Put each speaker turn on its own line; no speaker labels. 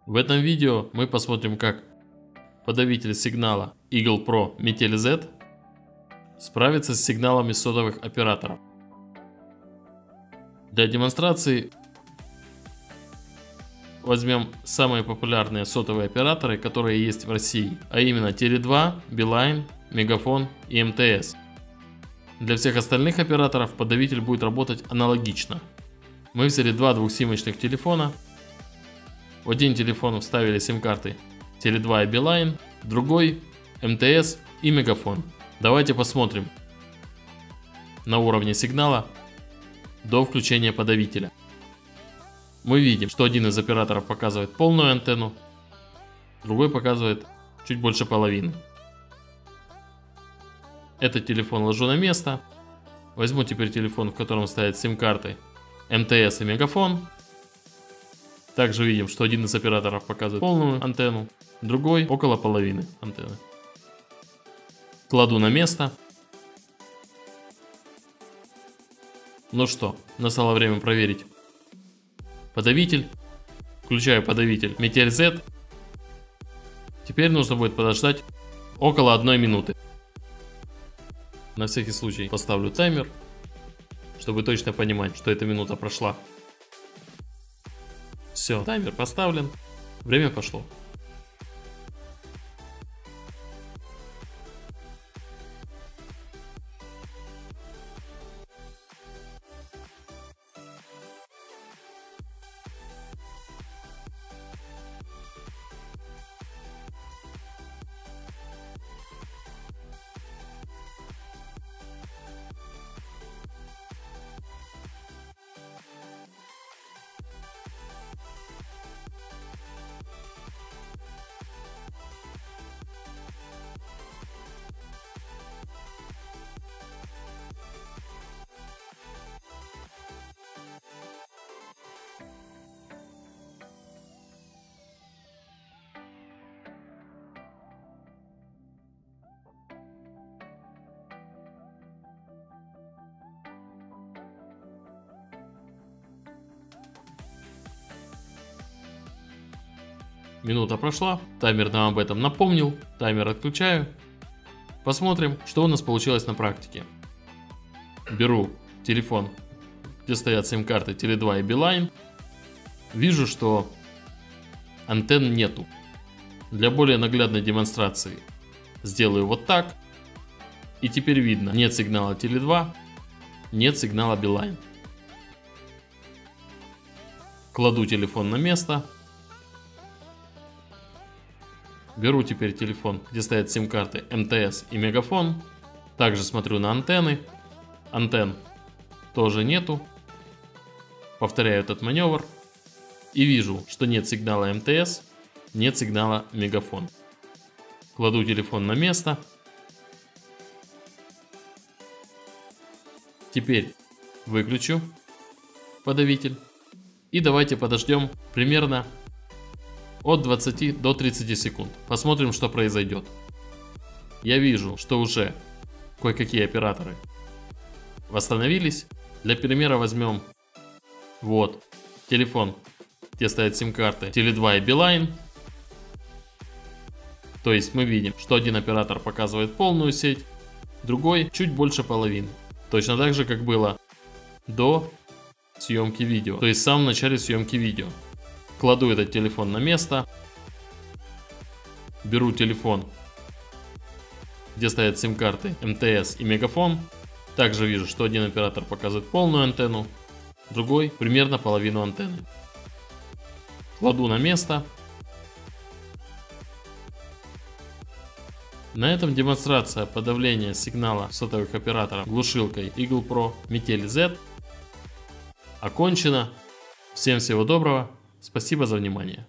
В этом видео мы посмотрим, как подавитель сигнала Eagle Pro Metel Z справится с сигналами сотовых операторов. Для демонстрации возьмем самые популярные сотовые операторы, которые есть в России, а именно Теле2, Билайн, Мегафон и МТС. Для всех остальных операторов подавитель будет работать аналогично. Мы взяли два двухсимочных телефона. В один телефон вставили сим-карты Теле2 и Билайн, в другой МТС и Мегафон. Давайте посмотрим на уровне сигнала до включения подавителя. Мы видим, что один из операторов показывает полную антенну, другой показывает чуть больше половины. Этот телефон ложу на место. Возьму теперь телефон, в котором стоят сим-карты МТС и Мегафон. Также видим, что один из операторов показывает полную антенну, другой около половины антенны. Кладу на место. Ну что, настало время проверить подавитель. Включаю подавитель Metel Z. Теперь нужно будет подождать около 1 минуты. На всякий случай поставлю таймер, чтобы точно понимать, что эта минута прошла. Все, таймер поставлен, время пошло. Минута прошла, таймер нам об этом напомнил, таймер отключаю. Посмотрим, что у нас получилось на практике. Беру телефон, где стоят сим-карты Теле2 и Билайн. Вижу, что антенн нету. Для более наглядной демонстрации сделаю вот так. И теперь видно, нет сигнала Теле2, нет сигнала Билайн. Кладу телефон на место. Беру теперь телефон, где стоят сим-карты МТС и Мегафон. Также смотрю на антенны. Антенн тоже нету. Повторяю этот маневр. И вижу, что нет сигнала МТС, нет сигнала Мегафон. Кладу телефон на место. Теперь выключу подавитель. И давайте подождем примерно от 20 до 30 секунд. Посмотрим, что произойдет. Я вижу, что уже кое-какие операторы восстановились. Для примера возьмем вот телефон, где стоят сим-карты Теле2 и Билайн. То есть мы видим, что один оператор показывает полную сеть, другой чуть больше половины. Точно так же, как было до съемки видео. То есть в самом начале съемки видео. Кладу этот телефон на место. Беру телефон, где стоят сим-карты МТС и Мегафон. Также вижу, что один оператор показывает полную антенну, другой примерно половину антенны. Кладу на место. На этом демонстрация подавления сигнала сотовых операторов глушилкой Eagle Pro Metel Z окончена. Всем всего доброго. Спасибо за внимание.